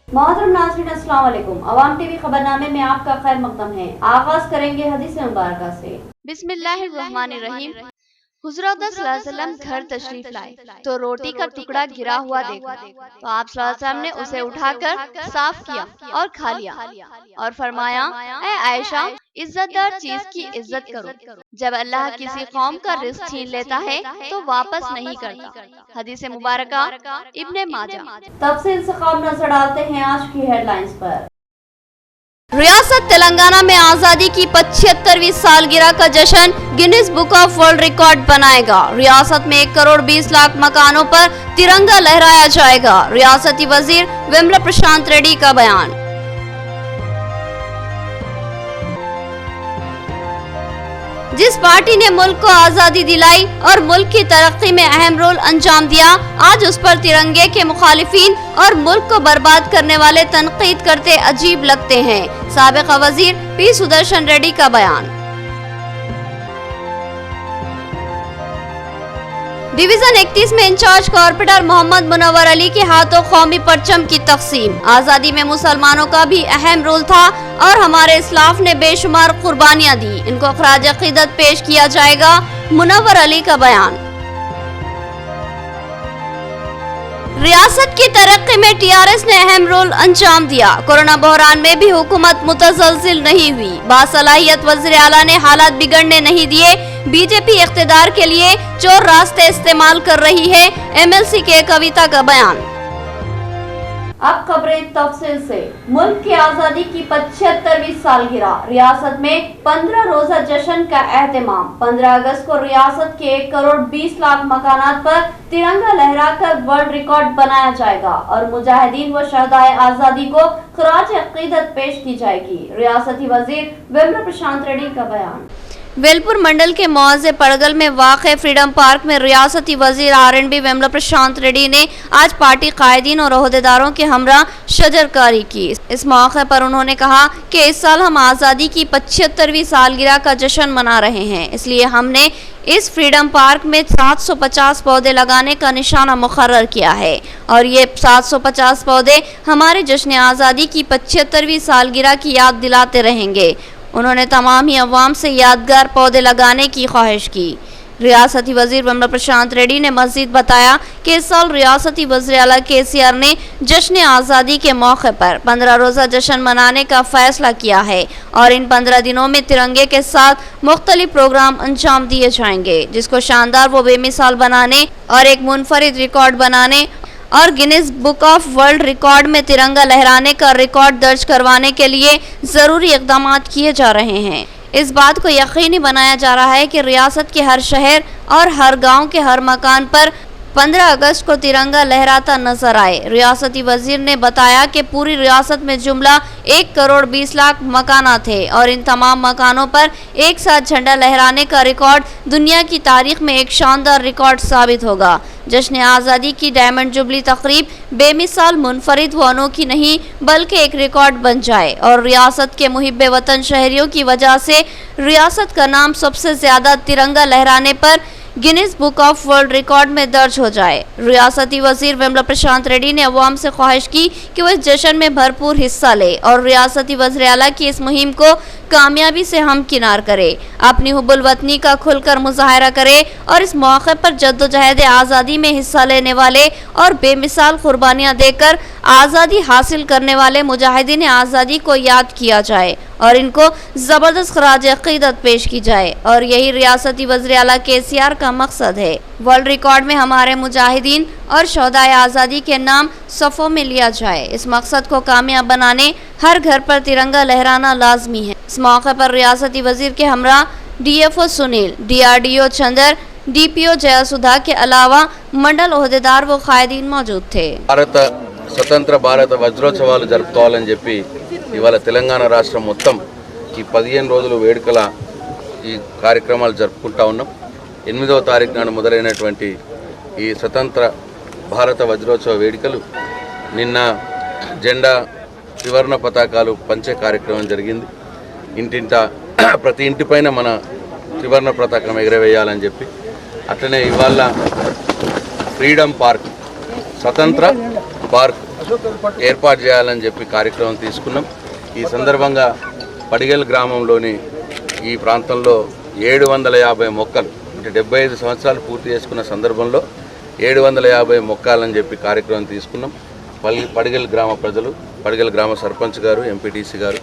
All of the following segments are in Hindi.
मोहतरम नाज़रीन अस्सलाम वालेकुम। अवाम टीवी खबरनामे में आपका खैर मकदम है। आगाज करेंगे हदीस मुबारक से। बिस्मिल्लाहिर्रहमानिर्रहीम। हुज़ूर सल्लल्लाहु अलैहि वसल्लम घर तशरीफ लाए तो रोटी का टुकड़ा गिरा हुआ देखा तो आप सल्लल्लाहु अलैहि वसल्लम ने उसे उठाकर साफ किया और खा लिया और फरमाया, ऐ आयशा, इज्जतदार चीज की इज्जत करो। जब अल्लाह किसी कौम का रिज़्क छीन लेता है तो वापस नहीं करता। हदीस मुबारका इब्ने माजा। तफसील से ख्वाब नजर डालते हैं आज की हेडलाइंस पर। रियासत तेलंगाना में आजादी की 75वीं सालगिरह का जश्न Guinness book of world record बनाएगा। रियासत में 1 करोड़ 20 लाख मकानों पर तिरंगा लहराया जाएगा। रियासती वजीर वेम्ला प्रशांत रेड्डी का बयान। जिस पार्टी ने मुल्क को आजादी दिलाई और मुल्क की तरक्की में अहम रोल अंजाम दिया, आज उस पर तिरंगे के मुखालिफिन और मुल्क को बर्बाद करने वाले तनकीद करते अजीब लगते हैं। साबिक़ वजीर पी सुदर्शन रेड्डी का बयान। डिवीजन 31 में इंचार्ज कॉर्पोरेटर मोहम्मद मुनव्वर अली के हाथों कौमी परचम की तकसीम। आजादी में मुसलमानों का भी अहम रोल था और हमारे इस्लाफ ने बेशुमार कुर्बानियां दी। इनको खराज अकीदत पेश किया जाएगा। मुनव्वर अली का बयान। रियासत की तरक्की में टीआरएस ने अहम रोल अंजाम दिया। कोरोना बहरान में भी हुकूमत मुतज़लज़िल नहीं हुई। बासलाहियत वज़ीर आला ने हालात बिगड़ने नहीं दिए। बीजेपी इख्तिदार के लिए चोर रास्ते इस्तेमाल कर रही है। एमएलसी के कविता का बयान। अब खबरें तफसील से। मुल्क की आजादी की 75वीं सालगिरह, रियासत में 15 रोजा जश्न का एहतमाम। 15 अगस्त को रियासत के 1 करोड़ 20 लाख मकानात पर तिरंगा लहराकर वर्ल्ड रिकॉर्ड बनाया जाएगा और मुजाहिदीन व शहदाए आजादी को खराज अकीदत पेश की जाएगी। रियासती वजीर वेम्ला प्रशांत रेड्डी का बयान। वेलपुर मंडल के मुआज़े पड़गल में वाक़े फ्रीडम पार्क में रियासती वजीर आर&बी वेम्ला प्रशांत रेड्डी ने आज पार्टी कायदीन और ओहदेदारों के हमरा शजरकारी की। इस मौके पर उन्होंने कहा कि इस साल हम आज़ादी की 75वीं सालगिरह का जश्न मना रहे हैं, इसलिए हमने इस फ्रीडम पार्क में 750 पौधे लगाने का निशाना मुकर्रर किया है और ये 750 पौधे हमारे जश्न आज़ादी की 75वीं सालगिरह की याद दिलाते रहेंगे। उन्होंने तमाम ही अवाम से यादगार पौधे लगाने की ख्वाहिश की। रियासती वजीर वेम्ला प्रशांत रेड्डी ने मजीद बताया कि इस साल रियासती वज़ीर आला केसीआर ने जश्न आज़ादी के मौके पर 15 रोज़ा जश्न मनाने का फैसला किया है और इन 15 दिनों में तिरंगे के साथ मुख्तलिफ प्रोग्राम अंजाम दिए जाएंगे, जिसको शानदार व बेमिसाल बनाने और एक मुनफरिद रिकॉर्ड बनाने और Guinness book of world record में तिरंगा लहराने का रिकॉर्ड दर्ज करवाने के लिए जरूरी इक़दाम किए जा रहे हैं। इस बात को यकीनी बनाया जा रहा है कि रियासत के हर शहर और हर गांव के हर मकान पर 15 अगस्त को तिरंगा लहराता नजर आए। रियासती वजीर ने बताया कि पूरी रियासत में जुमला 1 करोड़ 20 लाख मकानात थे और इन तमाम मकानों पर एक साथ झंडा लहराने का रिकॉर्ड दुनिया की तारीख में एक शानदार रिकॉर्ड साबित होगा। जश्न आज़ादी की डायमंड जुबली तकरीब बेमिसाल, मुनफरिद व अनोखी नहीं बल्कि एक रिकॉर्ड बन जाए और रियासत के मुहिब्बे वतन शहरियों की वजह से रियासत का नाम सबसे ज्यादा तिरंगा लहराने पर Guinness book of world record में दर्ज हो जाए। रियासती वजीर वेम्ला प्रशांत रेड्डी ने अवाम से ख्वाहिश की कि वह इस जश्न में भरपूर हिस्सा ले और रियासती वज़ीर आला की इस मुहिम को कामयाबी से हमकिनार करे, अपनी हुब्बुल वतनी का खुलकर मुजाहरा करे और इस मौके पर जद्दोजहद आज़ादी में हिस्सा लेने वाले और बेमिसाल कुर्बानियाँ देकर आज़ादी हासिल करने वाले मुजाहिदीन आज़ादी को याद किया जाए और इनको ज़बरदस्त खराज अकीदत पेश की जाए और यही रियासती वज़ीर आला केसीआर का मकसद है। वर्ल्ड रिकॉर्ड में हमारे मुजाहिदीन और शहदाए आज़ादी के नाम सफ़ों में लिया जाए। इस मकसद को कामयाब बनाने हर घर पर तिरंगा लहराना लाजमी है। इस मौके पर रियासती वजीर के हमरा DFO Sunil, DRDO Chandar, DPO Jayasudha के अलावा मंडल ओहदेदार व कायदीन मौजूद थे। స్వతంత్ర భారత వజ్రోత్సవాలు జరుపుకోవాలని చెప్పి ఇవాళ తెలంగాణ రాష్ట్రం మొత్తం ఈ 15 రోజులు వేడుకల ఈ కార్యక్రమాలు జరుపుకుంటా ఉన్నాం। 8వ తారీఖు నాడు మొదలైనటువంటి ఈ స్వతంత్ర భారత వజ్రోత్సవ వేడుకలు నిన్న జెండా త్రివర్ణ పతాకాలు పంచే కార్యక్రమం జరిగింది। ఇంటింట ప్రతి ఇంటిపైన మన త్రివర్ణ పతాకం ఎగరవేయాలని చెప్పి అట్లనే ఇవాళ ఫ్రీడమ్ పార్క్ స్వతంత్ర పార్క్ ఏర్పాటు చేయాలని చెప్పి కార్యక్రమం తీసుకున్నాం. ఈ సందర్భంగా పడిగల్ గ్రామంలోని ఈ ప్రాంతంలో 750 మొక్కలు అంటే 75 సంవత్సరాలు పూర్తి చేసుకున్న సందర్భంలో 750 మొక్కలని చెప్పి కార్యక్రమం తీసుకున్నాం. పడిగల్ గ్రామ ప్రజలు, పడిగల్ గ్రామ సర్పంచ్ గారు, ఎంపీటీసీ గారు.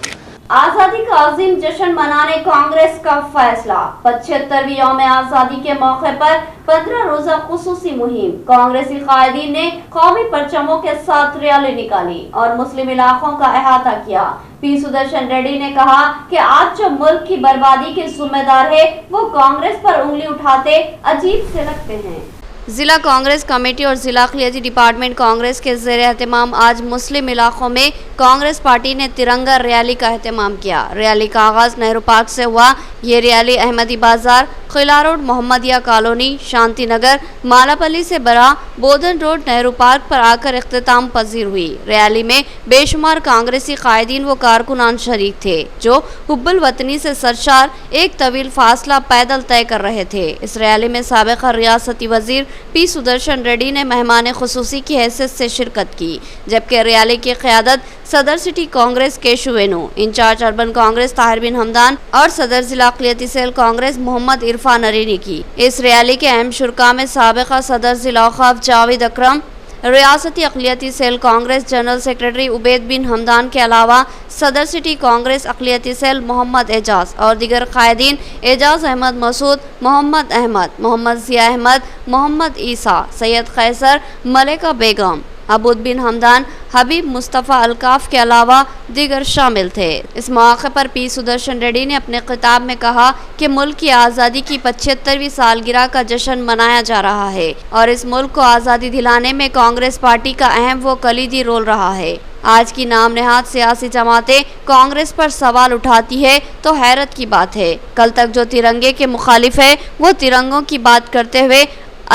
आजादी का अजीम जश्न मनाने कांग्रेस का फैसला। 75वीं यौम आजादी के मौके पर 15 रोजा खुसूसी मुहिम। कांग्रेसी कायदीन ने कौमी परचमों के साथ रैली निकाली और मुस्लिम इलाकों का अहाता किया। पी सुदर्शन रेड्डी ने कहा कि आज जो मुल्क की बर्बादी के जिम्मेदार है वो कांग्रेस पर उंगली उठाते अजीब से लगते हैं। जिला कांग्रेस कमेटी और जिला अखिलियती डिपार्टमेंट कांग्रेस के ज़ेर एहतमाम आज मुस्लिम इलाकों में कांग्रेस पार्टी ने तिरंगा रैली का एहतमाम किया। रैली का आगाज नेहरू पार्क से हुआ। ये रैली अहमदी बाजार, किला रोड, मोहम्मदिया कॉलोनी, शांति नगर, मालापल्ली से बरा, बोधन रोड, नेहरू पार्क पर आकर इख्तिताम पजीर हुई। रैली में बेशुमार कांग्रेसी कायदीन व कारकुनान शरीक थे जो हुब्बुल वतनी से सरशार एक तवील फासला पैदल तय कर रहे थे। इस रैली में साबिक़ा रियासती वजीर पी सुदर्शन रेड्डी ने मेहमान खुसूसी की हैसियत से शिरकत की, जबकि रैली की क़यादत सदर सिटी कांग्रेस केशु वेणु, इंचार्ज अर्बन कांग्रेस ताहिर बिन हमदान और सदर जिला अखिलियती सेल कांग्रेस मोहम्मद इरफान अली ने की। इस रैली के अहम शुरका में साबिक़ा सदर जिला औक़ाफ़ जावेद अकरम, रियासती अक़लियती cell Congress general secretary Ubaid bin Hamdan के अलावा सदर सिटी कांग्रेस अक़लियती सेल मोहम्मद एजाज और दीगर कायदीन एजाज अहमद मसूद, मोहम्मद अहमद, मोहम्मद ज़िया अहमद, मोहम्मद ईसा, सैयद कैसर, मलिका बेगम, अबूद बिन हमदान, हबीब मुस्तफ़ा अलकाफ के अलावा दीगर शामिल थे। इस मौके पर पी सुदर्शन रेड्डी ने अपने खिताब में कहा कि मुल्क की आज़ादी की 75वीं सालगिरह का जश्न मनाया जा रहा है और इस मुल्क को आज़ादी दिलाने में कांग्रेस पार्टी का अहम व कलीदी रोल रहा है। आज की नाम नेहाद सियासी जमातें कांग्रेस पर सवाल उठाती है तो हैरत की बात है। कल तक जो तिरंगे के मुखालिफ है वो तिरंगों की बात करते हुए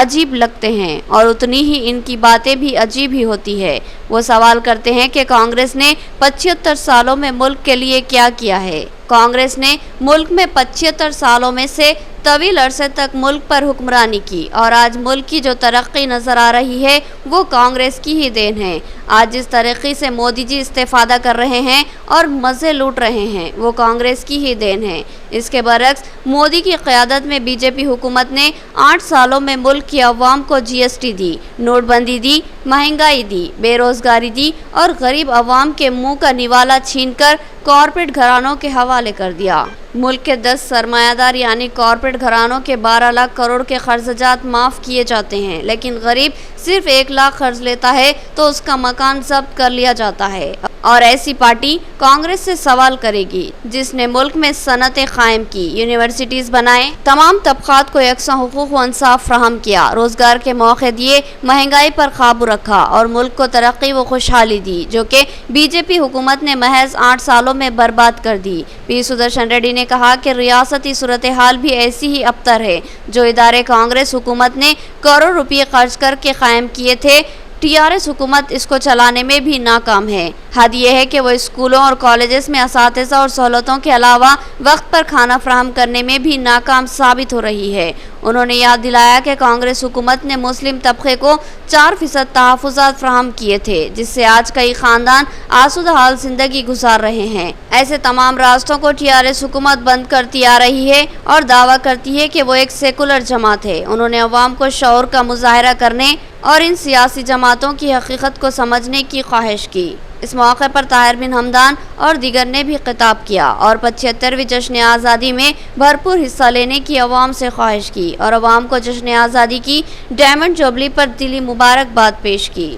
अजीब लगते हैं और उतनी ही इनकी बातें भी अजीब ही होती है। वो सवाल करते हैं कि कांग्रेस ने 75 सालों में मुल्क के लिए क्या किया है। कांग्रेस ने मुल्क में 75 सालों में से तवील अरसे तक मुल्क पर हुक्मरानी की और आज मुल्क की जो तरक्की नज़र आ रही है वो कांग्रेस की ही देन है। आज जिस तरक्की से मोदी जी इस्तेफादा कर रहे हैं और मज़े लूट रहे हैं वो कांग्रेस की ही देन है। इसके बरक्स मोदी की क़यादत में बीजेपी हुकूमत ने 8 सालों में मुल्क की अवाम को जीएसटी दी, नोटबंदी दी, महंगाई दी, बेरोज़गारी दी और गरीब अवाम के मुँह का निवाला छीनकर कॉरपोरेट घरानों के हवाले कर दिया। मुल्क के 10 सरमायादार यानी कॉरपोरेट घरानों के 12 लाख करोड़ के कर्जजात माफ़ किए जाते हैं, लेकिन गरीब सिर्फ 1 लाख कर्ज लेता है तो उसका मकान जब्त कर लिया जाता है। और ऐसी पार्टी कांग्रेस से सवाल करेगी जिसने मुल्क में सनतें कायम की, यूनिवर्सिटीज़ बनाए, तमाम तबकात को यकसा हुकूक व इंसाफ फराहम किया, रोज़गार के मौके दिए, महंगाई पर काबू रखा और मुल्क को तरक्की व खुशहाली दी, जो कि बीजेपी हुकूमत ने महज 8 सालों में बर्बाद कर दी। पी सुदर्शन रेड्डी ने कहा कि रियासती सूरत हाल भी ऐसी ही अबतर है। जो इदारे कांग्रेस हुकूमत ने करोड़ रुपये खर्च करके कायम किए थे, टीआरएस हुकूमत इसको चलाने में भी नाकाम है। हद यह है कि वो स्कूलों और कॉलेजेस में असातिज़ा और सहूलतों के अलावा वक्त पर खाना फराहम करने में भी नाकाम साबित हो रही है। उन्होंने याद दिलाया कि कांग्रेस हुकूमत ने मुस्लिम तबके को 4% तहफ़्फ़ुज़ात फराहम किए थे, जिससे आज कई ख़ानदान आसूदा हाल ज़िंदगी गुजार रहे हैं। ऐसे तमाम रास्तों को टीआरएस हुकूमत बंद करती आ रही है और दावा करती है कि वो एक सेकुलर जमात है। उन्होंने अवाम को शऊर का मुजाहरा करने और इन सियासी जमातों की हकीकत को समझने की ख्वाहिश की। इस मौके पर ताहिर बिन हमदान और दीगर ने भी खिताब किया और 75वीं जश्न आज़ादी में भरपूर हिस्सा लेने की अवाम से ख्वाहिश की और अवाम को जश्न आज़ादी की डायमंड जुबली पर दिली मुबारकबाद पेश की।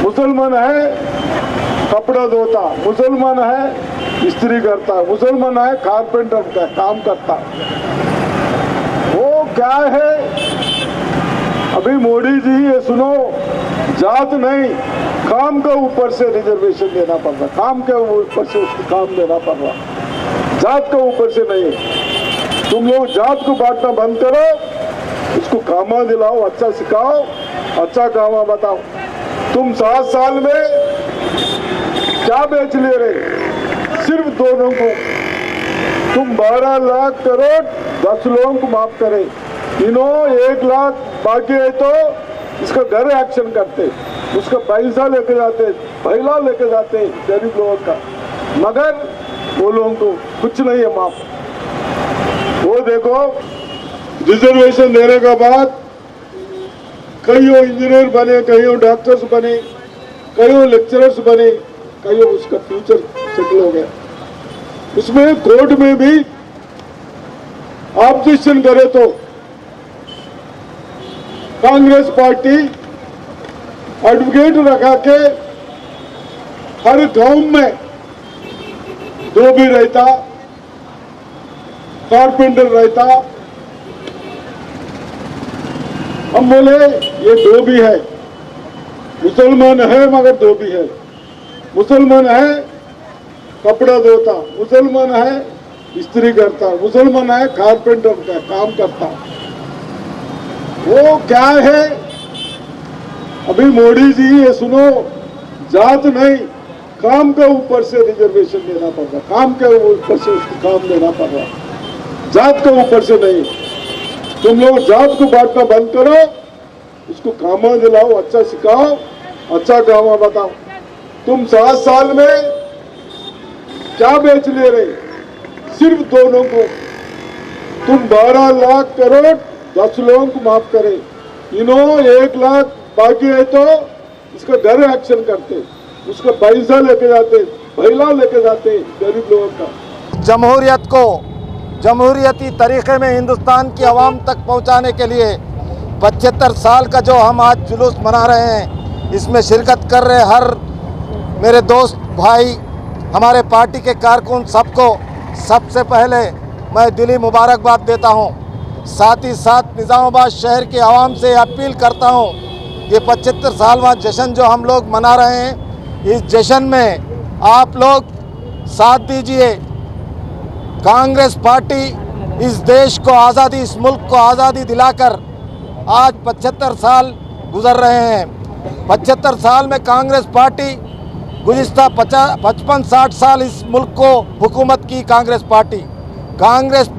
मुसलमान है कपड़ा धोता, मुसलमान है इस्त्री करता, मुसलमान है कारपेंटर का काम करता। वो क्या है? अभी मोदी जी ये सुनो, जात नहीं काम के ऊपर से रिजर्वेशन देना पड़ रहा, काम के ऊपर से उसको काम देना पड़ रहा, जात के ऊपर से नहीं। तुम लोग जात को बांटना बंद करो, उसको कामा दिलाओ, अच्छा सिखाओ, अच्छा कामा बताओ। तुम 7 साल में क्या बेच ले रहे? सिर्फ दोनों को तुम 12 लाख करोड़ 10 लोगों को माफ करे, इन्हों 1 लाख बाकी है तो इसका घर एक्शन करते। उसका पैसा लेके जाते, पहला लेके जाते गरीब लोगों का, मगर वो लोगों को कुछ नहीं है माफ। वो देखो रिजर्वेशन देने के बाद कईयों इंजीनियर बने, कईयों डॉक्टर्स बने, कईयों लेक्चरर्स बने, कईयों उसका फ्यूचर सेटल हो गया। उसमें कोर्ट में भी ऑब्जेक्शन करे तो कांग्रेस पार्टी एडवोकेट रखा के हर गांव में धोबी रहता, कारपेंटर रहता। हम बोले ये धोबी है, मुसलमान है मगर धोबी है, मुसलमान है कपड़ा धोता, मुसलमान है इस्त्री करता, मुसलमान है कारपेंटर का काम करता। वो क्या है? अभी मोदी जी ये सुनो, जात नहीं काम के ऊपर से रिजर्वेशन देना पड़ रहा, काम के ऊपर से उसको काम देना पड़ रहा, जात के ऊपर से नहीं। तुम लोग जात को बांटना बंद करो, उसको काम दिलाओ, अच्छा सिखाओ, अच्छा काम बताओ। तुम 7 साल में क्या बेच ले रहे? सिर्फ दोनों को तुम 12 लाख करोड़ 10 लोगों को माफ करे, इन्हों 1 लाख बाकी है तो इसका घर एक्शन करते, उसका पैसा लेके जाते, पहला लेके जाते गरीब लोगों का। जमहूरियत को जमहूरियती तरीके में हिंदुस्तान की आवाम तक पहुंचाने के लिए 75 साल का जो हम आज जुलूस मना रहे हैं, इसमें शिरकत कर रहे हर मेरे दोस्त भाई, हमारे पार्टी के कारकुन, सबको सबसे पहले मैं दिली मुबारकबाद देता हूं। साथ ही साथ निज़ामाबाद शहर के आवाम से अपील करता हूं, ये 75 सालवां जश्न जो हम लोग मना रहे हैं, इस जश्न में आप लोग साथ दीजिए। कांग्रेस पार्टी इस देश को आज़ादी, इस मुल्क को आज़ादी दिलाकर आज 75 साल गुजर रहे हैं। 75 साल में कांग्रेस पार्टी गुज़िश्ता 55-60 साल इस मुल्क को हुकूमत की कांग्रेस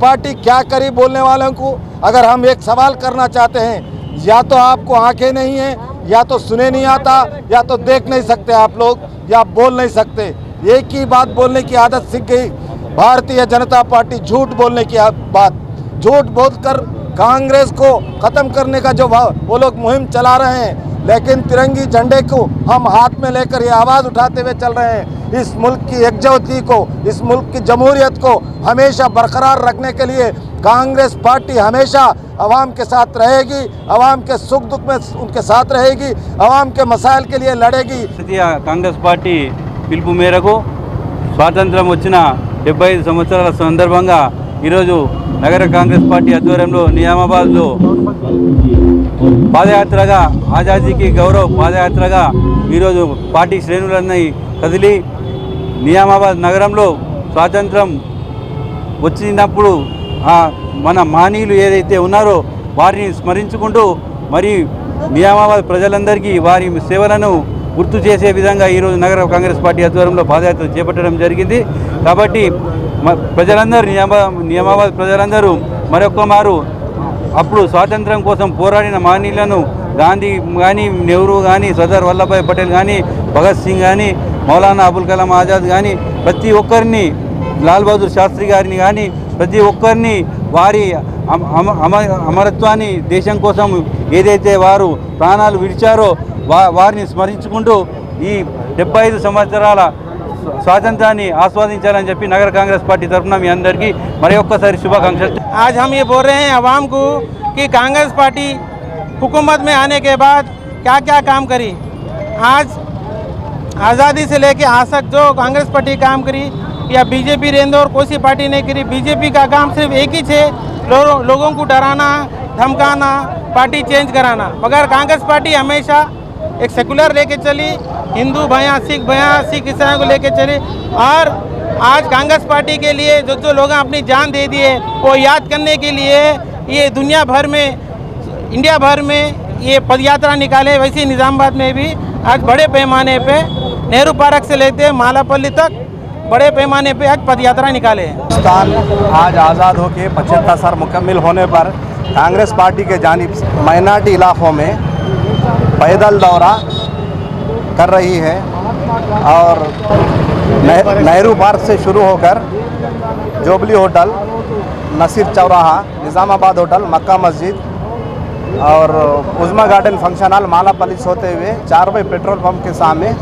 पार्टी क्या करी बोलने वालों को अगर हम एक सवाल करना चाहते हैं, या तो आपको आंखें नहीं हैं, या तो सुने नहीं आता, या तो देख नहीं सकते आप लोग, या बोल नहीं सकते। एक ही बात बोलने की आदत सीख गई भारतीय जनता पार्टी, झूठ बोलने की बात, झूठ बोलकर कांग्रेस को ख़त्म करने का जो वो लोग मुहिम चला रहे हैं। लेकिन तिरंगी झंडे को हम हाथ में लेकर ये आवाज़ उठाते हुए चल रहे हैं। इस मुल्क की एकजुटता को, इस मुल्क की जमहूरियत को हमेशा बरकरार रखने के लिए कांग्रेस पार्टी हमेशा आवाम के साथ रहेगी, आवाम के सुख दुख में उनके साथ रहेगी, आवाम के मसाइल के लिए लड़ेगी। कांग्रेस पार्टी పిలుపు మేరకు స్వాతంత్రం వచ్చిన 75 సంవత్సరాల సందర్భంగా ఈరోజు నగర కాంగ్రెస్ పార్టీ ఆధ్వర్యంలో నిజామాబాద్లో పాదయాత్రగా ఆజాదీకి గౌరవ్ పాదయాత్రగా ఈరోజు పార్టీ శ్రేణులన్నీ కదిలి నిజామాబాద్ నగరంలో స్వాతంత్రం వచ్చినప్పుడు మన మహనీయులు ఏదైతే ఉన్నారో వారిని స్మరించుకుంటూ మరి నిజామాబాద్ ప్రజలందరికీ వారి సేవలను గుర్తు చేసే విధంగా ఈరోజు నగర కాంగ్రెస్ పార్టీ ఆధ్వర్యంలో పాదయాత్ర చేపట్టడం జరిగింది। కాబట్టి ప్రజలందరూ నిజామాబాద్ ప్రజలందరూ మరొక మారు అప్పుడు స్వాతంత్రం కోసం పోరాడిన మహనీయులను గాంధీ కానీ, నెహ్రూ కానీ, సర్దార్ వల్లభాయ్ పటేల్ కానీ, భగత్ సింగ్ కానీ, మౌలానా అబుల్ కలాం ఆజాద్ కానీ ప్రతి ఒక్కరిని, లాల్ బహదూర్ శాస్త్రి గారిని కానీ ప్రతి ఒక్కరిని వారి అమరత్వాన్ని దేశం కోసం ఏదైతే వారు ప్రాణాలు విడిచారో వారిని స్మరించుకుంటూ ఈ 75 సంవత్సరాల स्वातंत्राన్ని ఆస్వాదించాలని చెప్పి నగర కాంగ్రెస్ పార్టీ తరఫున మీ అందరికీ మరొకసారి శుభాకాంక్షలు। आज हम ये बोल रहे हैं आवाम को कि कांग्रेस पार्टी हुकूमत में आने के बाद क्या क्या काम करी। आज आज़ादी से लेके आज तक जो कांग्रेस पार्टी काम करी या बीजेपी रेंदो और कोई सी पार्टी नहीं करी। बीजेपी का काम सिर्फ एक ही है, लोगों को डराना, धमकाना, पार्टी चेंज कराना। मगर कांग्रेस पार्टी हमेशा एक सेकुलर लेके चली, हिंदू भैया, सिख ईसाई को लेके चली। और आज कांग्रेस पार्टी के लिए जो लोग अपनी जान दे दिए, वो याद करने के लिए ये दुनिया भर में, इंडिया भर में ये पदयात्रा निकाले। वैसे निज़ामाबाद में भी आज बड़े पैमाने पे नेहरू पार्क से लेते मालापल्ली तक बड़े पैमाने पे आज पदयात्रा निकाले हैं। हिंदुस्तान आज आज़ाद होकर 75 साल मुकम्मल होने पर कांग्रेस पार्टी के जानिब माइनॉरिटी इलाकों में पैदल दौरा कर रही है और नेहरू पार्क से शुरू होकर जोबली होटल, नसीर चौराहा, निज़ामाबाद होटल, मक्का मस्जिद और उज़्मा गार्डन फंक्शन हॉल, माला पलिस होते हुए 4 बजे पेट्रोल पंप के सामने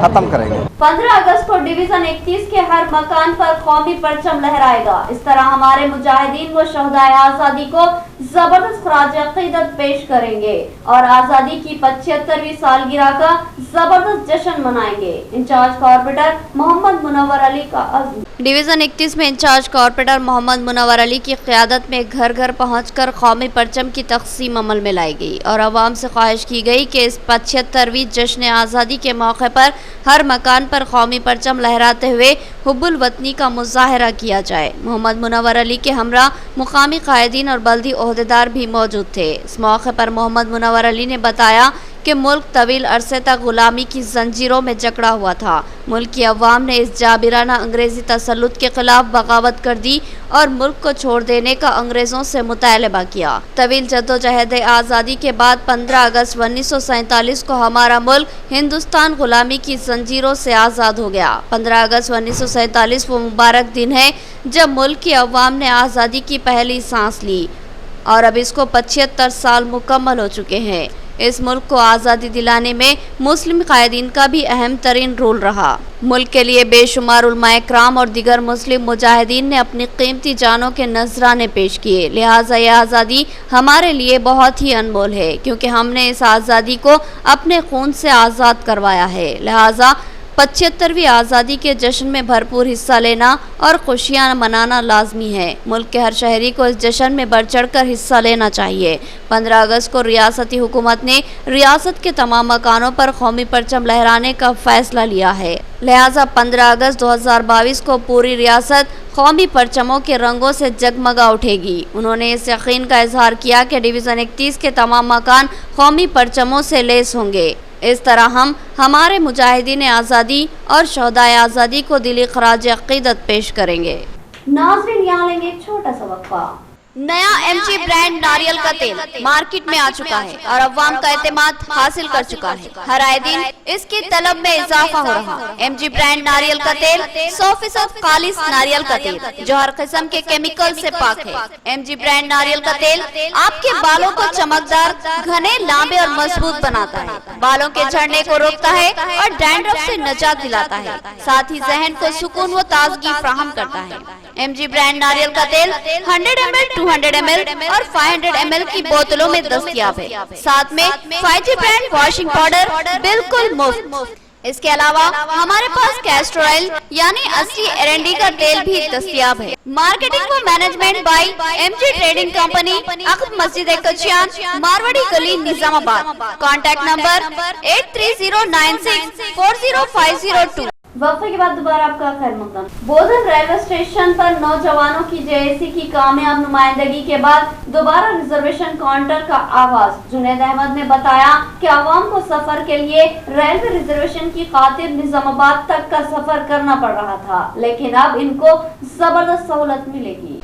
खत्म करेंगे। 15 अगस्त को डिवीजन 31 के हर मकान पर कौमी परचम लहराएगा। इस तरह हमारे मुजाहिदीन व शहदाए आजादी को जबरदस्त खराज अकीदत पेश करेंगे और आजादी की 75वीं सालगिरह का जबरदस्त जश्न मनाएंगे। इंचार्ज कॉर्पोरेटर मोहम्मद मुनव्वर अली का अज़्म। डिवीजन 31 में इंचार्ज कॉर्पोरेटर मोहम्मद मुनव्वर अली की क़यादत में घर घर पहुंचकर कौमी परचम की तक़सीम अमल में लाई गई और आवाम से ख्वाहिश की गई कि इस 75वीं जश्न आज़ादी के मौके पर हर मकान पर कौमी परचम लहराते हुए हुब्बुल वतनी का मुजाहरा किया जाए। मोहम्मद मुनव्वर अली के हमरा मुकामी कायदीन और बल्दी ओहदेदार भी मौजूद थे। इस मौके पर मोहम्मद मुनव्वर अली ने बताया कि मुल्क तवील अरसे तक गुलामी की जंजीरों में जकड़ा हुआ था। मुल्क की अवाम ने इस जाबिराना अंग्रेजी तसल्लुत के खिलाफ बगावत कर दी और मुल्क को छोड़ देने का अंग्रेजों से मुतालबा किया। तवील जद्दोजहद आज़ादी के बाद 15 अगस्त 1947 को हमारा मुल्क हिंदुस्तान गुलामी की जंजीरों से आज़ाद हो गया। 15 अगस्त 1947 वो मुबारक दिन है जब मुल्क की अवाम ने आज़ादी की पहली सांस ली और अब इसको 75 साल मुकम्मल हो चुके हैं। इस मुल्क को आज़ादी दिलाने में मुस्लिम कायदीन का भी अहम तरीन रोल रहा। मुल्क के लिए बेशुमार उलमाए कराम और दिगर मुस्लिम मुजाहिदीन ने अपनी कीमती जानों के नजराने पेश किए। लिहाजा यह आज़ादी हमारे लिए बहुत ही अनमोल है क्योंकि हमने इस आज़ादी को अपने खून से आज़ाद करवाया है। लिहाजा 75वीं आज़ादी के जश्न में भरपूर हिस्सा लेना और खुशियां मनाना लाजमी है। मुल्क के हर शहरी को इस जश्न में बढ़ चढ़ कर हिस्सा लेना चाहिए। 15 अगस्त को रियासती हुकूमत ने रियासत के तमाम मकानों पर कौमी परचम लहराने का फैसला लिया है। लिहाजा 15 अगस्त 2022 को पूरी रियासत कौमी परचमों के रंगों से जगमगा उठेगी। उन्होंने इस यकीन का इजहार किया कि डिवीज़न 31 के तमाम मकान कौमी परचमों से लैस होंगे। इस तरह हम हमारे मुजाहिदीन आज़ादी और शहदाए आज़ादी को दिली खराज अकीदत पेश करेंगे। नाज़रीन, यहाँ लेंगे एक छोटा सा वक्फा। नया MG ब्रांड नारियल का तेल मार्केट में आ चुका है और अवाम का एतमाद हासिल कर चुका है। हर आए दिन इसकी तलब में इजाफा हो रहा है। MG ब्रांड नारियल का तेल 100% खालिस नारियल का तेल जो हर किस्म के केमिकल से पाक है। MG ब्रांड नारियल का तेल आपके बालों को चमकदार, घने, लांबे और मजबूत बनाता है, बालों के झड़ने को रोकता है और डैंड्रफ से निजात दिलाता है, साथ ही जहन को सुकून व ताजगी फराहम करता है। MG ब्रांड नारियल का तेल 100 ml, 200 ml और 500 ml की बोतलों में दस्तयाब है। साथ में 5G ब्रांड वॉशिंग पाउडर बिल्कुल मुफ्त। इसके अलावा हमारे पास कैस्टर ऑयल यानी असली एरंडी का तेल भी दस्तयाब है। मार्केटिंग व management by MG trading company, अक़ब मस्जिद कचियान, मारवाड़ी गली, निजामाबाद। Contact number 8309640502। वक्फे के बाद दोबारा आपका खैर मकदम। बोधन रेलवे स्टेशन पर नौजवानों की JAC की कामयाब नुमाइंदगी के बाद दोबारा रिजर्वेशन काउंटर का आगाज। जुनैद अहमद ने बताया कि आवाम को सफर के लिए रेलवे रिजर्वेशन की खातिर निजामाबाद तक का सफर करना पड़ रहा था, लेकिन अब इनको जबरदस्त सहूलत मिलेगी।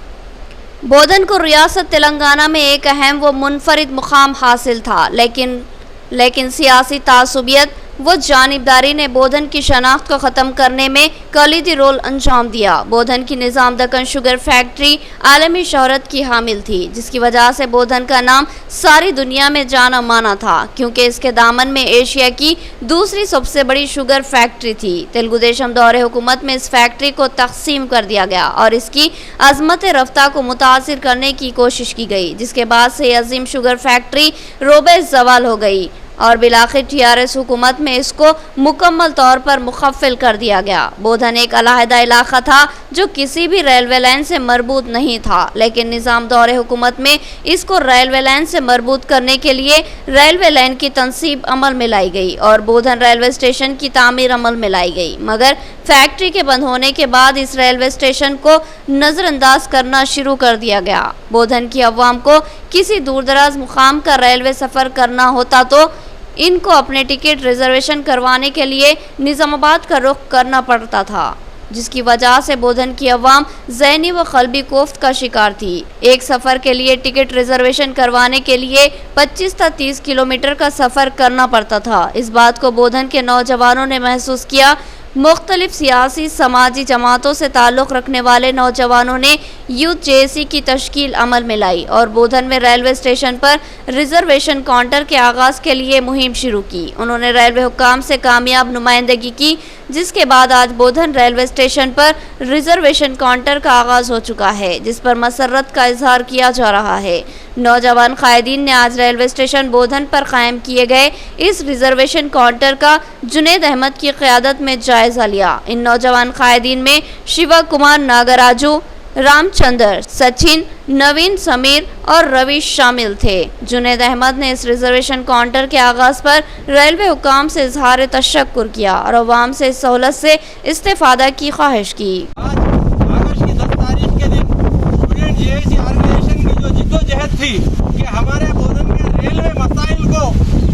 बोधन को रियासत तेलंगाना में एक अहम व मुनफरिद मुकाम हासिल था, लेकिन सियासी तासुबियत वो जानिबदारी ने बोधन की शनाख्त को ख़त्म करने में कलीदी रोल अंजाम दिया। बोधन की निज़ाम दक्कन शुगर फैक्ट्री आलमी शोहरत की हामिल थी, जिसकी वजह से बोधन का नाम सारी दुनिया में जाना माना था, क्योंकि इसके दामन में एशिया की दूसरी सबसे बड़ी शुगर फैक्ट्री थी। तेलुगु देशम दौरे हुकूमत में इस फैक्ट्री को तकसीम कर दिया गया और इसकी अजमत रफ्ता को मुतासिर करने की कोशिश की गई, जिसके बाद से अजीम शुगर फैक्ट्री रोबे ज़वाल हो गई और बिलाखिर TRS हुकूमत में इसको मुकम्मल तौर पर मुखफ़िल कर दिया गया। बोधन एक अलहदा इलाका था जो किसी भी रेलवे लाइन से मरबूत नहीं था, लेकिन निज़ाम दौरे हुकूमत में इसको रेलवे लाइन से मरबूत करने के लिए रेलवे लाइन की तनसीब अमल में लाई गई और बोधन रेलवे स्टेशन की तामीर अमल में लाई गई। मगर फैक्ट्री के बंद होने के बाद इस रेलवे स्टेशन को नज़रअंदाज करना शुरू कर दिया गया। बोधन की अवाम को किसी दूर दराज मुकाम का रेलवे सफ़र करना होता तो इनको अपने टिकट रिजर्वेशन करवाने के लिए निज़ामाबाद का रुख करना पड़ता था। जिसकी वजह से बोधन की अवाम ज़हनी व क़ल्बी कोफ्त का शिकार थी। एक सफ़र के लिए टिकट रिजर्वेशन करवाने के लिए 25 से 30 किलोमीटर का सफ़र करना पड़ता था। इस बात को बोधन के नौजवानों ने महसूस किया। मुख्तलिफ सियासी समाजी जमातों से ताल्लुक़ रखने वाले नौजवानों ने यूथ जेएसी की तश्कील अमल में लाई और बोधन में रेलवे स्टेशन पर रिजर्वेशन काउंटर के आगाज़ के लिए मुहिम शुरू की। उन्होंने रेलवे हुक्काम से कामयाब नुमाइंदगी की, जिसके बाद आज बोधन रेलवे स्टेशन पर रिजर्वेशन काउंटर का आगाज़ हो चुका है, जिस पर मसर्रत का इजहार किया जा रहा है। नौजवान कायदीन ने आज रेलवे स्टेशन बोधन पर कायम किए गए इस रिजर्वेशन काउंटर का जुनैद अहमद की क़यादत में जायज़ा लिया। इन नौजवान कायदीन में शिवा कुमार, नागराजू, रामचंद्र, सचिन, नवीन, समीर और रवि शामिल थे। जुनैद अहमद ने इस रिजर्वेशन काउंटर के आगाज़ पर रेलवे हुकाम से इजहार तशक्कुर किया और अवाम से इस सहूलत से इस्तेफादा की ख्वाहिश की। आज अगस्त की 10 तारीख के दिन स्टूडेंट जेएसी ऑर्गेनाइजेशन की जो जिद्दोजहद थी कि हमारे बोधन के रेलवे मसाइल को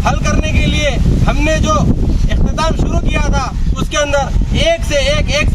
हल करने के लिए हमने जो इख्तिताम शुरू किया था, उसके अंदर एक से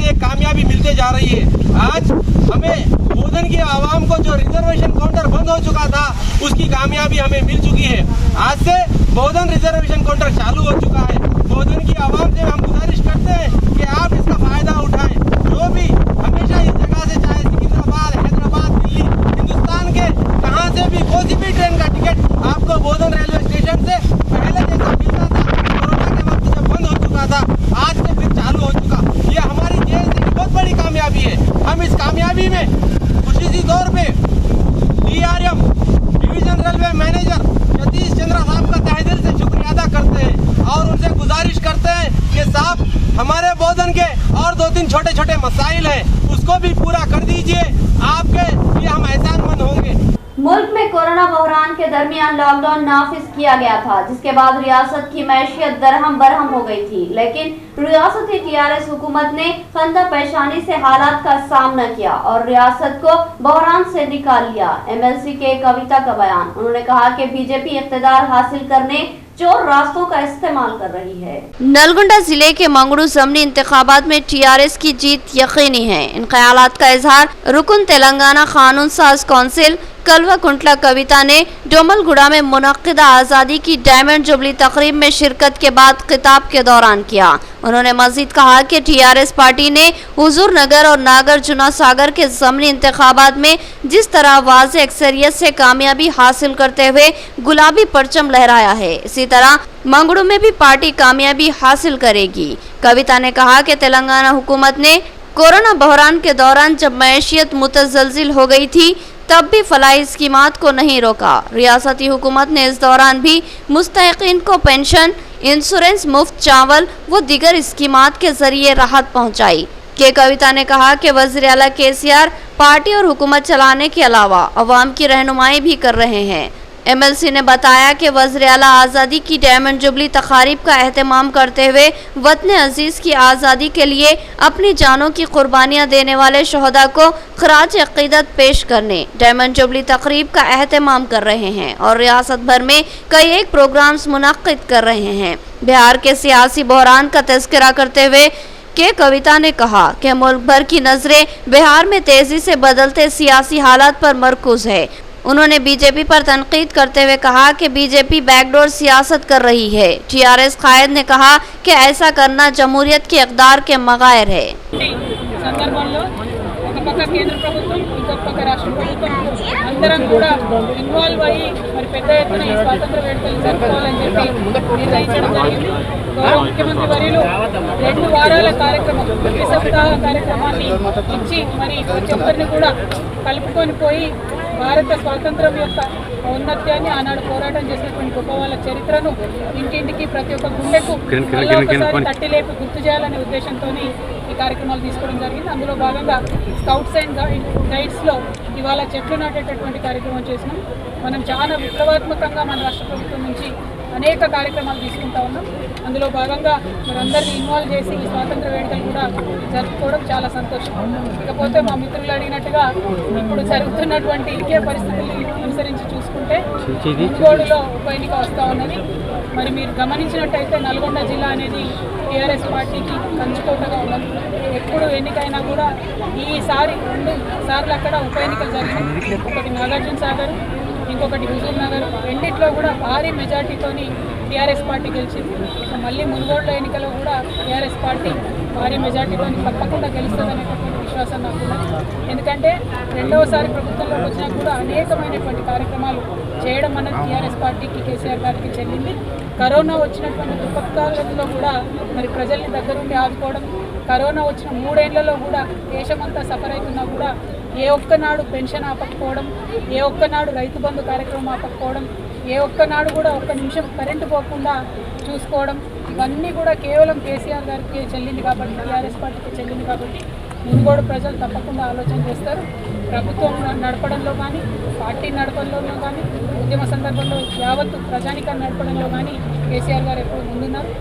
एक कामयाबी मिलते जा रही है। आज हमें बोधन की आवाम को जो रिजर्वेशन काउंटर बंद हो चुका था, उसकी कामयाबी हमें मिल चुकी है। आज से बोधन रिजर्वेशन काउंटर चालू हो चुका है। बोधन की आवाम से हम गुजारिश करते हैं कि आप इसका फायदा उठाएं। जो भी हमेशा इस जगह से, चाहे सिकंदराबाद, हैदराबाद, दिल्ली, हिंदुस्तान के कहाँ से भी कोई भी ट्रेन का टिकट आपको बोधन रेलवे स्टेशन से पहले जैसा मिलता था। कोरोना के वक्त जब बंद हो चुका था, आज से फिर चालू हो चुका। ये हमारी जेएसी की बहुत बड़ी कामयाबी है। हम इस कामयाबी में खुशी तौर पे DRM division railway manager Satish Chandra साहब का तहे दिल से शुक्रिया अदा करते हैं और उनसे गुजारिश करते हैं कि साहब हमारे बोधन के और 2-3 छोटे छोटे मसाइल हैं, उसको भी पूरा कर दीजिए। आपके लिए हम एहसानमंद होंगे। मुल्क में कोरोना बहरान के दरमियान लॉकडाउन नाफिज किया गया था, जिसके बाद रियासत की मैशियत दरहम बरहम हो गई थी। लेकिन रियासती TRS हुकूमत ने खंदा पेशानी से हालात का सामना किया और रियासत को बहरान से निकाल लिया। MLC के कविता का बयान। उन्होंने कहा कि बीजेपी इख्तिदार हासिल करने चोर रास्तों का इस्तेमाल कर रही है। नलगुंडा जिले के मंगड़ू ज़मनी इंतखाबात में TRS की जीत यकीनी है। इन ख्यालात का इजहार रुकन तेलंगाना कानून साज कौंसिल कलवा कुंटला कविता ने डोमलगुड़ा में मुनक्किदा आज़ादी की डायमंड जुबली तकरीब में शिरकत के बाद खिताब के दौरान किया। उन्होंने मजीद कहा कि TRS पार्टी ने हुजूर नगर और नागार्जुना सागर के ज़मनी इंतखाबात में जिस तरह वाज़ेह अक्सरियत से कामयाबी हासिल करते हुए गुलाबी परचम लहराया है, इसी तरह मंगड़ू में भी पार्टी कामयाबी हासिल करेगी। कविता ने कहा कि तेलंगाना हुकूमत ने कोरोना बहरान के दौरान जब मैशियत मुतज़लज़िल हो गई थी, तब भी फलाही स्कीमात को नहीं रोका। रियासती हुकूमत ने इस दौरान भी मुस्तहिकीन को पेंशन, इंश्योरेंस, मुफ्त चावल व दीगर स्कीमात के जरिए राहत पहुंचाई। के कविता ने कहा कि वज़ीर आला KCR पार्टी और हुकूमत चलाने के अलावा अवाम की रहनुमाई भी कर रहे हैं। MLC ने बताया कि वज़ीर आला आज़ादी की डायमंड जुबली तकारीब का एहतमाम करते हुए वतन अजीज़ की आज़ादी के लिए अपनी जानों की कुर्बानियाँ देने वाले शहदा को खराज अक़ीदत पेश करने डायमंड जुबली तकरीब का एहतमाम कर रहे हैं और रियासत भर में कई एक प्रोग्राम्स मुनक्किद कर रहे हैं। बिहार के सियासी बहरान का तज़किरा करते हुए के कविता ने कहा कि मुल्क भर की नज़रें बिहार में तेज़ी से बदलते सियासी हालात पर मरकूज है। उन्होंने बीजेपी पर तनकीद करते हुए कहा कि बीजेपी बैकडोर सियासत कर रही है। TRS कायद ने कहा कि ऐसा करना जमहूरियत के इक़दार के मगायर है। సందర్భంలో ఒక పక్క కేంద్ర ప్రభుత్వం, ఇంకొక పక్క రాష్ట్ర ప్రభుత్వం అందరం కూడా ఇన్వాల్వ్ అయ్యి మరి పెద్ద ఎత్తున ఈ స్వాతంత్ర వేడుకలు జరుపుకోవాలని చెప్పి నిర్ణయించడం జరిగింది. గౌరవ ముఖ్యమంత్రి వర్యులు 2 వారాల కార్యక్రమం, ప్రతి సప్తాహ కార్యక్రమాన్ని ఇచ్చి మరి ప్రతి ఒక్కరిని కూడా కలుపుకొని పోయి భారత స్వాతంత్రం యొక్క ఔన్నత్యాన్ని, ఆనాడు పోరాటం చేసినటువంటి గొప్ప వాళ్ళ చరిత్రను ఇంటింటికి ప్రతి ఒక్క గుండెకు ఒకసారి తట్టి లేపి గుర్తు చేయాలనే ఉద్దేశంతో ఈ కార్యక్రమాలు తీసుకోవడం జరిగింది. అందులో భాగంగా స్కౌట్స్ అండ్ గైడ్స్లో ఇవాళ చెట్లు నాటేటటువంటి కార్యక్రమం చేసినాం. మనం చాలా విప్లవాత్మకంగా మన రాష్ట్ర ప్రభుత్వం నుంచి అనేక కార్యక్రమాలు తీసుకుంటా ఉన్నాం. అందులో భాగంగా మనందరినీ ఇన్వాల్వ్ చేసి ఈ స్వాతంత్ర వేడుకలు కూడా జరుపుకోవడం చాలా సంతోషం. ఇకపోతే మా మిత్రులు అడిగినట్టుగా ఇప్పుడు జరుగుతున్నటువంటి ఇంకే పరిస్థితుల్ని అనుసరించి చూసుకుంటే మునుగోడులో ఉప ఎన్నిక వస్తూ ఉన్నది. మరి మీరు గమనించినట్టయితే నల్గొండ జిల్లా అనేది టీఆర్ఎస్ పార్టీకి కంచుకోటగా ఉన్నది. ఎప్పుడు ఎన్నికైనా కూడా ఈసారి 2 సార్లు అక్కడ ఉప ఎన్నికలు జరిగినాయి. ఒకటి నాగార్జున సాగర్, ఇంకొకటి హుజూర్ నగర్. రెండిట్లో కూడా భారీ మెజార్టీతోని టీఆర్ఎస్ పార్టీ గెలిచింది. సో మళ్ళీ మునుగోడులో ఎన్నికల్లో కూడా టీఆర్ఎస్ పార్టీ భారీ మెజార్టీతో తప్పకుండా గెలుస్తుందనేటటువంటి విశ్వాసం నాకు ఉన్నది. ఎందుకంటే రెండవసారి ప్రభుత్వంలోకి వచ్చినా కూడా అనేకమైనటువంటి కార్యక్రమాలు చేయడం అన్నది టీఆర్ఎస్ పార్టీకి, కేసీఆర్ గారికి చెల్లింది. కరోనా వచ్చినటువంటి విపత్కాలంలో కూడా మరి ప్రజల్ని దగ్గరుండి ఆదుకోవడం, కరోనా వచ్చిన 3 ఏళ్లలో కూడా దేశమంతా సఫర్ అవుతున్నా కూడా ఏ ఒక్కనాడు పెన్షన్ ఆపకపోవడం, ఏ ఒక్కనాడు రైతు బంధు కార్యక్రమం ఆపకపోవడం, ఏ ఒక్కనాడు కూడా 1 నిమిషం కరెంటు పోకుండా చూసుకోవడం, ఇవన్నీ కూడా కేవలం కేసీఆర్ గారికి చెల్లింది కాబట్టి, టీఆర్ఎస్ పార్టీకి చెల్లింది కాబట్టి మునుగోడు ప్రజలు తప్పకుండా ఆలోచన చేస్తారు. ప్రభుత్వం నడపడంలో కానీ, పార్టీ నడపడంలో కానీ, ఉద్యమ సందర్భంలో యావత్తు ప్రజానికాన్ని నడపడంలో కానీ కేసీఆర్ గారు ఎప్పుడు ముందున్నారు.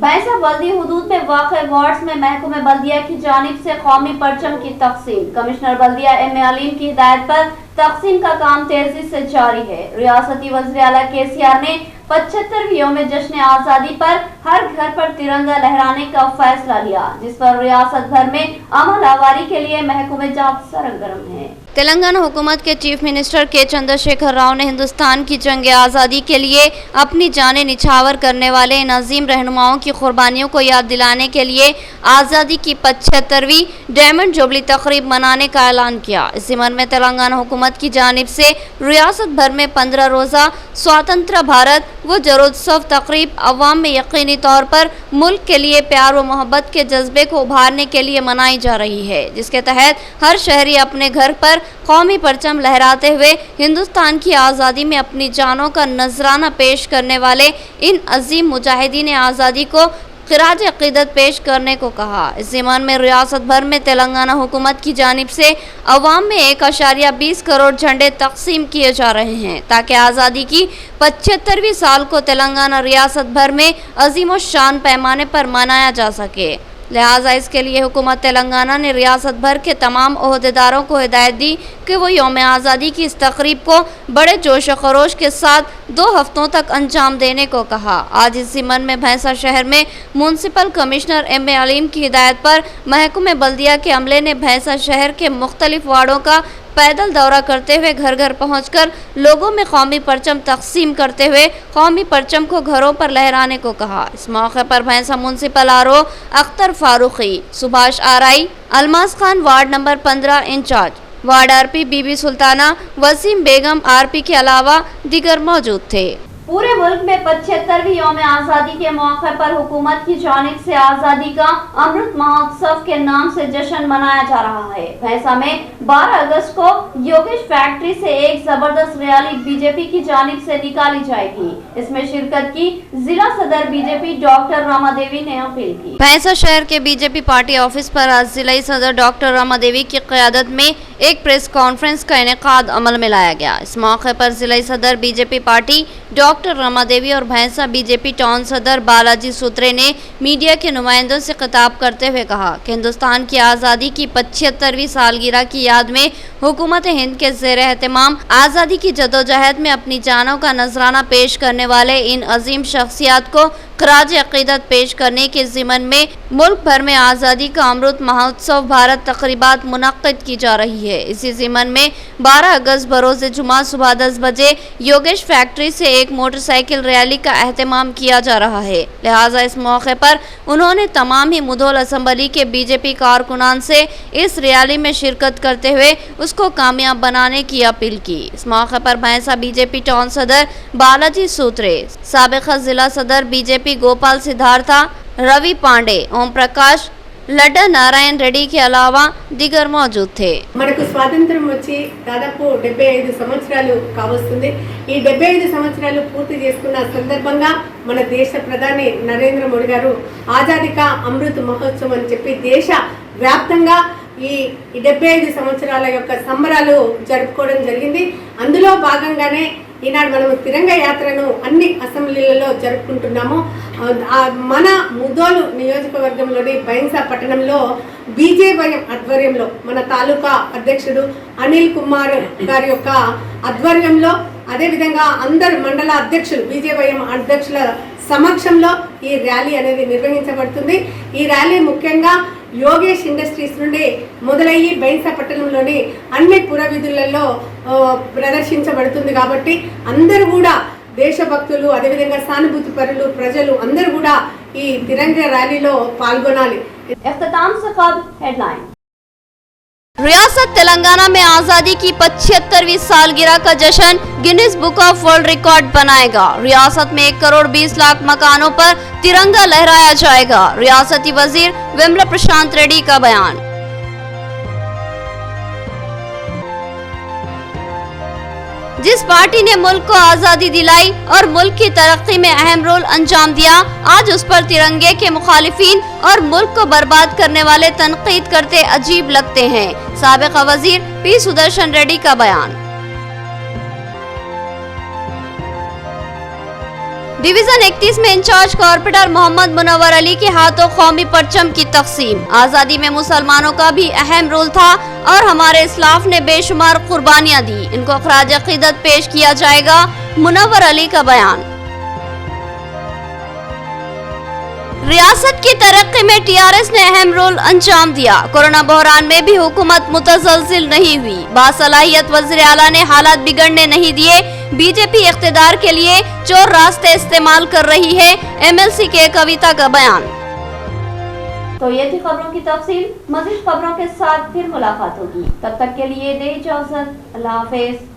भैंसा बल्दी हुदूद में वाक़े वार्ड्स में महकमे बल्दिया की जानिब से कौमी परचम की तकसीम। कमिश्नर बल्दिया एम अलीम की हिदायत पर तकसीम का काम तेजी से जारी है। रियासती वज़ीर आला केसीआर ने 75वीं यौम जश्न आज़ादी पर हर घर पर तिरंगा लहराने का फैसला लिया, जिस पर रियासत भर में अमल आवारी के लिए महकमे जात सरगर्म है। तेलंगाना हुकूमत के चीफ मिनिस्टर के चंद्रशेखर राव ने हिंदुस्तान की जंग आज़ादी के लिए अपनी जानें निछावर करने वाले इन अजीम रहनुमाओं की कुर्बानियों को याद दिलाने के लिए आज़ादी की 75वीं डायमंड जुबली तकरीब मनाने का ऐलान किया। इस ज़िमन में तेलंगाना हुकूमत की जानिब से रियासत भर में 15 रोज़ा स्वतंत्र भारत व जरोत्सव तकरीब अवाम में यकीनी तौर पर मुल्क के लिए प्यार व मोहब्बत के जज्बे को उभारने के लिए मनाई जा रही है, जिसके तहत हर शहरी अपने घर पर कौमी परचम लहराते हुए हिंदुस्तान की आज़ादी में अपनी जानों का नजराना पेश करने वाले इन अजीम मुजाहिदीन आज़ादी को खिराज अक़ीदत पेश करने को कहा। इस ज़िमन में रियासत भर में तेलंगाना हुकूमत की जानिब से अवाम में 1.20 करोड़ झंडे तकसीम किए जा रहे हैं, ताकि आज़ादी की 75वीं साल को तेलंगाना रियासत भर में अजीम व शान पैमाने पर मनाया जा सके। लिहाजा इसके लिए हुकूमत तेलंगाना ने रियासत भर के तमाम ओहदेदारों को हिदायत दी कि वो यौम आज़ादी की इस तकरीब को बड़े जोश व खरोश के साथ 2 हफ्तों तक अंजाम देने को कहा। आज इस ज़िमन में भैंसा शहर में म्यूनसिपल कमिश्नर एम अलीम की हिदायत पर महकमे बल्दिया के अमले ने भैंसा शहर के मुख्तलिफ वार्डों का पैदल दौरा करते हुए घर घर पहुंचकर लोगों में कौमी परचम तकसीम करते हुए कौमी परचम को घरों पर लहराने को कहा। इस मौके पर Bhainsa municipal RO Akhtar Farooqui, Subhash Arai, Almas Khan ward number 15 incharge, ward RP Bibi Sultana, Waseem Begum RP के अलावा दीगर मौजूद थे। पूरे मुल्क में 75वीं यौम आज़ादी के मौके पर हुकूमत की जानिब से आज़ादी का अमृत महोत्सव के नाम से जश्न मनाया जा रहा है। भैंसा में 12 अगस्त को योगेश फैक्ट्री से एक जबरदस्त रैली बीजेपी की जानिब से निकाली जाएगी। इसमें शिरकत की जिला सदर बीजेपी डॉक्टर रमा देवी ने अपील की। भैंसा शहर के बीजेपी पार्टी ऑफिस पर आज जिला सदर डॉक्टर रमा देवी की क़यादत में एक प्रेस कॉन्फ्रेंस का इनेकाद अमल में लाया गया। इस मौके पर जिला सदर BJP party doctor Rama Devi और भैंसा बीजेपी टाउन सदर बालाजी सूत्रे ने मीडिया के नुमाइंदों से खिताब करते हुए कहा कि हिंदुस्तान की आज़ादी की 75वीं सालगिरह की याद में हुकूमत हिंद के ज़ेर एहतमाम आज़ादी की जदोजहद में अपनी जानों का नजराना पेश करने वाले इन अजीम शख्सियात को खराज अक़ीदत पेश करने के ज़िमन में मुल्क भर में आज़ादी का अमृत महोत्सव भारत तकरीबात मुनक्किद की जा रही है। इसी ज़िमन में 12 अगस्त बरोज़ जुमा सुबह 10 बजे योगेश फैक्ट्री से एक मोटरसाइकिल रैली का एहतमाम किया जा रहा है। लिहाजा इस मौके पर उन्होंने तमाम ही मुधोल असम्बली के बीजेपी कारकुनान से इस रैली में शिरकत करते हुए उसको कामयाब बनाने की अपील की। इस मौके पर भैंसा बीजेपी टाउन सदर बालाजी सूत्रे, साबिक़ा जिला सदर बीजेपी गोपाल सिद्धार्था, रवि पांडे, ओम प्रकाश, लड्डा नारायण रेड्डी के अलावा दिगर मौजूद थे। మనకు స్వాతంత్రం వచ్చి దాదాపు 75 సంవత్సరాలు కావస్తుంది। ఈ 75 సంవత్సరాలు పూర్తి చేసుకున్న సందర్భంగా మన దేశ ప్రధాని నరేంద్ర మోడీ గారు ఆజాదీ కా అమృత్ మహోత్సవం అని చెప్పి దేశ వ్యాప్తంగా ఈ 75 సంవత్సరాల యొక్క సంబరాలు జరుపుకోవడం జరిగింది। అందులో భాగంగానే ఈనాడు మనం తిరంగ యాత్రను అన్ని అసెంబ్లీలలో జరుపుకుంటున్నాము। మన ముదోలు నియోజకవర్గంలోని బైన్సా పట్టణంలో బీజేవైఎం ఆధ్వర్యంలో మన తాలూకా అధ్యక్షుడు అనిల్ కుమార్ గారి యొక్క ఆధ్వర్యంలో, అదేవిధంగా అందరు మండల అధ్యక్షులు బీజేవైఎం అధ్యక్షుల సమక్షంలో ఈ ర్యాలీ అనేది నిర్వహించబడుతుంది. ఈ ర్యాలీ ముఖ్యంగా యోగేష్ ఇండస్ట్రీస్ నుండి మొదలయ్యి బైన్సా పట్టణంలోని అన్ని పురవీధులలో ప్రదర్శించబడుతుంది. కాబట్టి అందరూ కూడా దేశభక్తులు, అదేవిధంగా సానుభూతి పరులు, ప్రజలు అందరూ కూడా ఈ తిరంగా ర్యాలీలో పాల్గొనాలి. इख्तिताम से खबर हेडलाइन। रियासत तेलंगाना में आजादी की 75वीं सालगिरह का जश्न Guinness book of world record बनाएगा। रियासत में 1 करोड़ 20 लाख मकानों पर तिरंगा लहराया जाएगा। रियासती वजीर वेम्ला प्रशांत रेड्डी का बयान। जिस पार्टी ने मुल्क को आजादी दिलाई और मुल्क की तरक्की में अहम रोल अंजाम दिया, आज उस पर तिरंगे के मुखालिफिन और मुल्क को बर्बाद करने वाले तनकीद करते अजीब लगते हैं। साबिक़ वजीर पी सुदर्शन रेड्डी का बयान। डिवीजन 31 में इंचार्ज कॉर्पोरेटर मोहम्मद मुनव्वर अली के हाथों कौमी परचम की तकसीम। आजादी में मुसलमानों का भी अहम रोल था और हमारे इस्लाफ ने बेशुमार कुर्बानियां दी, इनको खराज अकीदत पेश किया जाएगा। मुनव्वर अली का बयान। रियासत की तरक्की में टीआरएस ने अहम रोल अंजाम दिया। कोरोना बहरान में भी हुकूमत मुतज़लज़िल नहीं हुई। बासलाहियत वज़ीर आला ने हालात बिगड़ने नहीं दिए। बीजेपी इख्तिदार के लिए चोर रास्ते इस्तेमाल कर रही है, एमएलसी के कविता का बयान। तो ये थी खबरों की तफसील। मज़ीद खबरों के साथ फिर मुलाकात होगी, तब तक के लिए दे इजाज़त। अल्लाह हाफ़िज़।